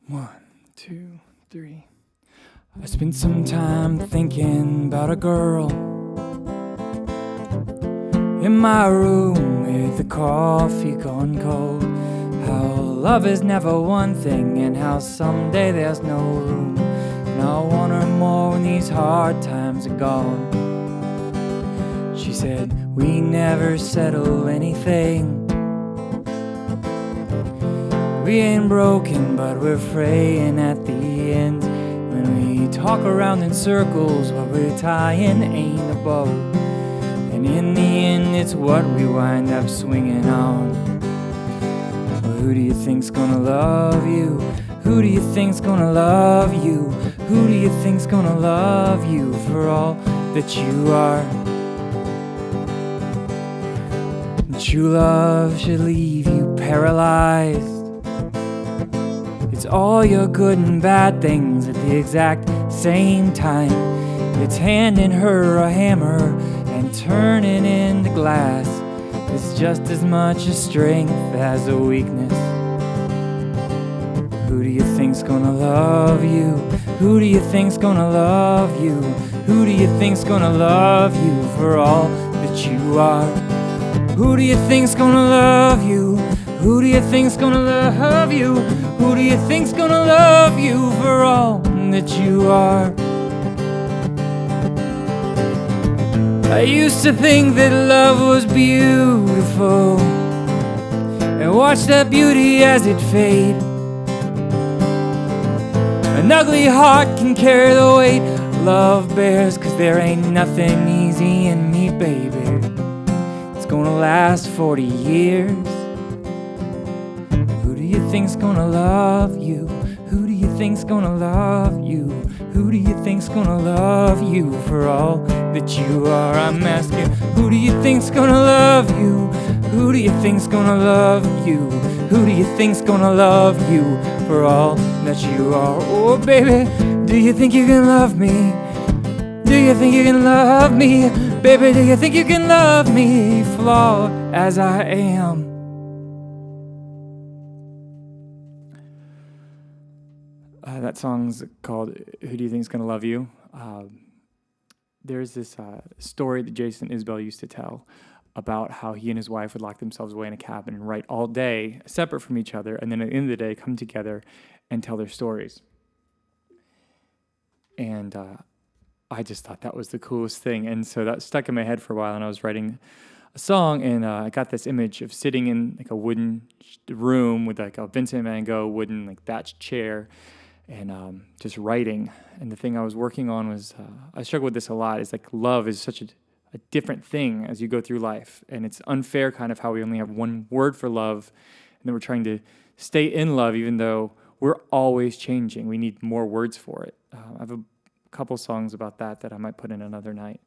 1, 2, 3. I spent some time thinking about a girl in my room with the coffee gone cold. How love is never one thing and how someday there's no room. And I want her more when these hard times are gone. She said, we never settle anything. We ain't broken, but we're fraying at the end. When we talk around in circles, what we're tying ain't a bow. And in the end, it's what we wind up swinging on. Well, who do you think's gonna love you? Who do you think's gonna love you? Who do you think's gonna love you for all that you are? True love should leave you paralyzed. It's all your good and bad things at the exact same time. It's handing her a hammer and turning into glass. It's just as much a strength as a weakness. Who do you think's gonna love you? Who do you think's gonna love you? Who do you think's gonna love you for all that you are? Who do you think's gonna love you? Who do you think's gonna love you? Who do you think's gonna love you for all that you are? I used to think that love was beautiful and watch that beauty as it fade. An ugly heart can carry the weight love bears, 'cause there ain't nothing easy in me, baby. It's gonna last 40 years. Who do you think's gonna love you? Who do you think's gonna love you? Who do you think's gonna love you for all that you are? I'm asking, who do you think's gonna love you? Who do you think's gonna love you? Who do you think's gonna love you for all that you are? Oh baby, do you think you can love me? Do you think you can love me? Baby, do you think you can love me, flawed as I am? That song's called Who Do You Think's Gonna Love You? There's this story that Jason Isbell used to tell about how he and his wife would lock themselves away in a cabin and write all day, separate from each other, and then at the end of the day come together and tell their stories. And I just thought that was the coolest thing. And so that stuck in my head for a while, and I was writing a song, and I got this image of sitting in like a wooden room with like a Vincent Van Gogh wooden like thatched chair, and just writing. And the thing I was working on was, I struggle with this a lot, is like love is such a different thing as you go through life. And it's unfair kind of how we only have one word for love, and then we're trying to stay in love even though we're always changing. We need more words for it. I have a couple songs about that I might put in another night.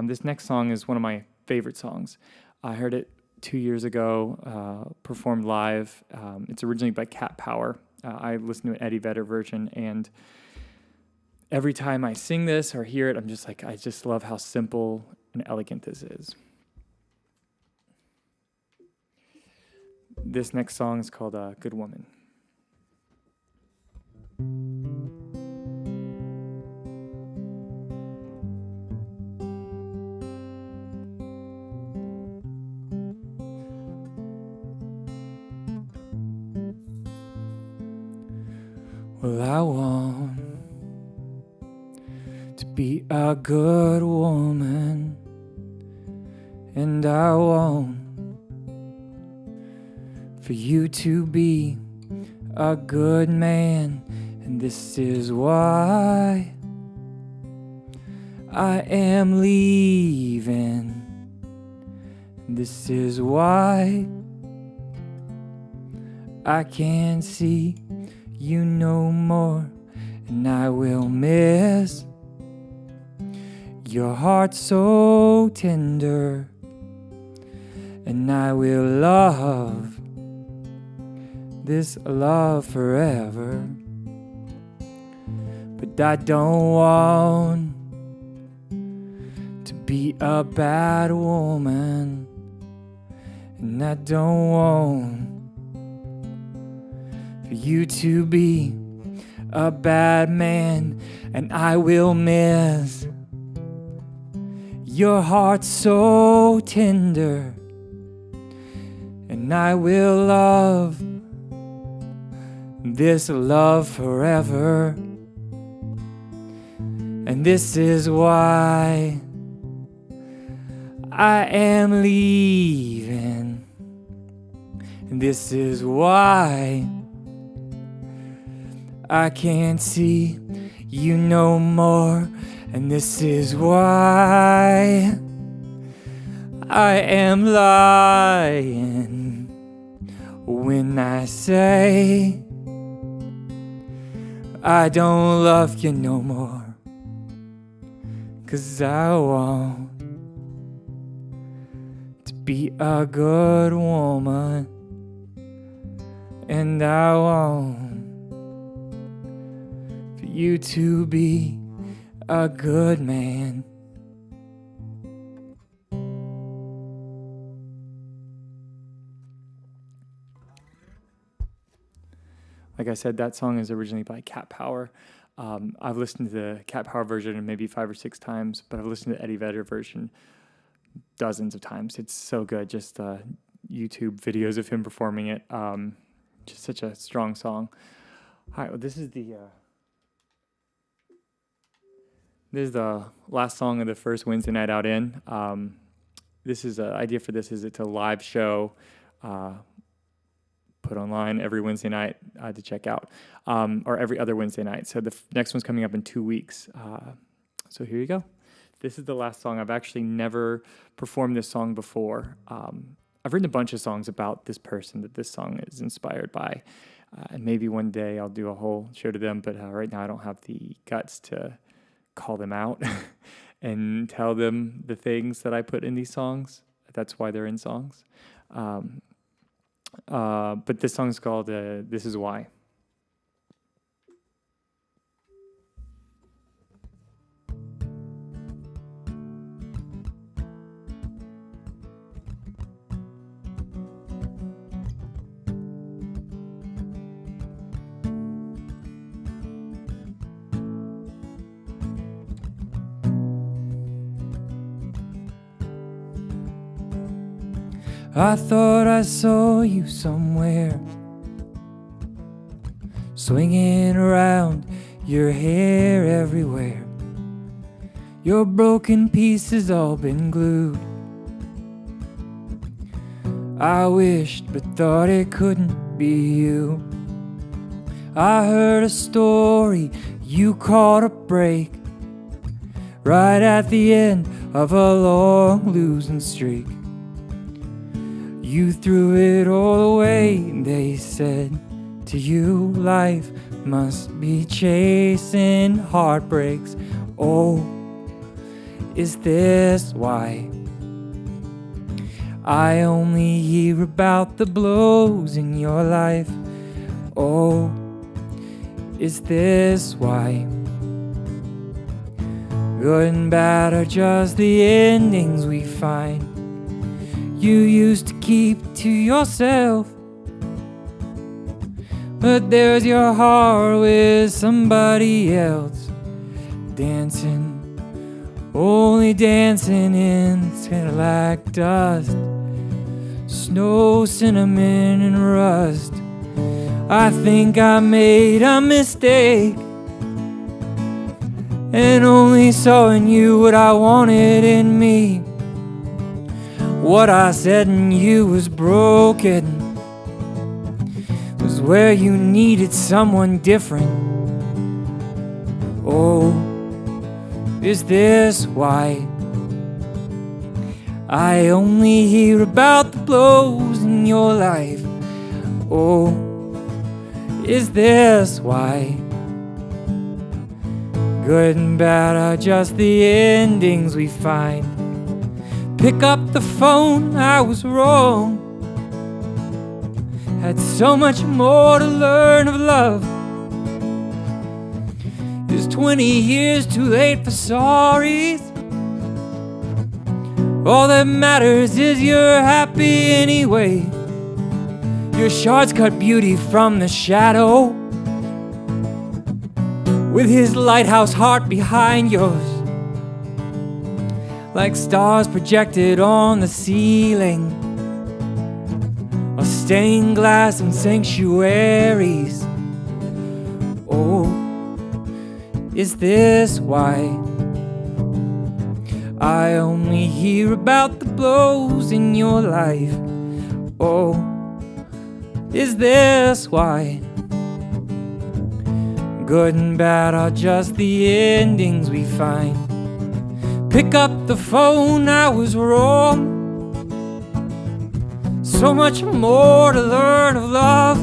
This next song is one of my favorite songs. I heard it 2 years ago, performed live. It's originally by Cat Power. I listened to an Eddie Vedder version, and every time I sing this or hear it, I'm just like, I just love how simple and elegant this is. This next song is called Good Woman. Well, I want to be a good woman, and I want for you to be a good man, and this is why I am leaving. This is why I can't see you no more, and I will miss your heart so tender, and I will love this love forever. But I don't want to be a bad woman, and I don't want for you to be a bad man, and I will miss your heart so tender, and I will love this love forever. And this is why I am leaving. And this is why I can't see you no more. And this is why I am lying when I say I don't love you no more. 'Cause I want to be a good woman, and I want for you to be a good man. Like I said, that song is originally by Cat Power. I've listened to the Cat Power version maybe 5 or 6 times, but I've listened to Eddie Vedder version dozens of times. It's so good. Just YouTube videos of him performing it. Just such a strong song. All right, well, this is the last song of the first Wednesday night out in. This is idea for this is it's a live show put online every Wednesday night to check out, or every other Wednesday night. So the next one's coming up in 2 weeks. So here you go. This is the last song. I've actually never performed this song before. I've written a bunch of songs about this person that this song is inspired by. And maybe one day I'll do a whole show to them, but right now I don't have the guts to call them out and tell them the things that I put in these songs. That's why they're in songs. But this song's called This Is Why. I thought I saw you somewhere, swinging around, your hair everywhere, your broken pieces all been glued. I wished but thought it couldn't be you. I heard a story, you caught a break right at the end of a long losing streak. You threw it all away, they said to you, life must be chasing heartbreaks. Oh, is this why I only hear about the blows in your life? Oh, is this why good and bad are just the endings we find? You used to keep to yourself, but there's your heart with somebody else, dancing, only dancing in Cadillac dust, snow, cinnamon, and rust. I think I made a mistake and only saw in you what I wanted in me. What I said in you was broken, was where you needed someone different. Oh, is this why I only hear about the blows in your life? Oh, is this why good and bad are just the endings we find? Pick up the phone, I was wrong. Had so much more to learn of love. Is 20 years too late for sorries? All that matters is you're happy anyway. Your shards cut beauty from the shadow. with his lighthouse heart behind yours, like stars projected on the ceiling, or stained glass in sanctuaries. Oh, is this why I only hear about the blows in your life? Oh, is this why good and bad are just the endings we find? Pick up the phone, I was wrong. So much more to learn of love.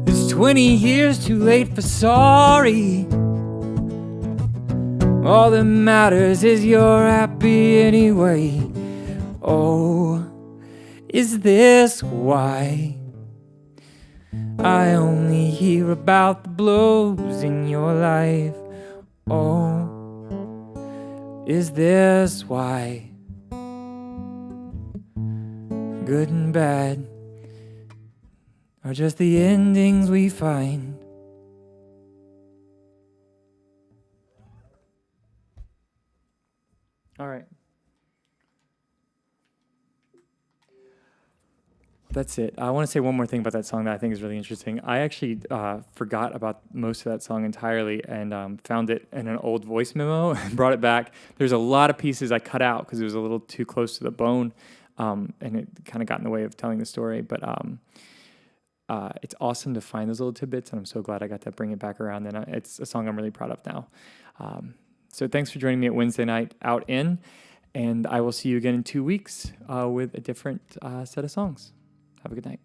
It's 20 years too late for sorry. All that matters is you're happy anyway. Oh, is this why I only hear about the blows in your life? Oh, is this why good and bad are just the endings we find? All right. That's it. I want to say one more thing about that song that I think is really interesting. I actually forgot about most of that song entirely and found it in an old voice memo and brought it back. There's a lot of pieces I cut out because it was a little too close to the bone, and it kind of got in the way of telling the story. But it's awesome to find those little tidbits, and I'm so glad I got to bring it back around. And it's a song I'm really proud of now. So thanks for joining me at Wednesday Night Out In, and I will see you again in 2 weeks with a different set of songs. Have a good night.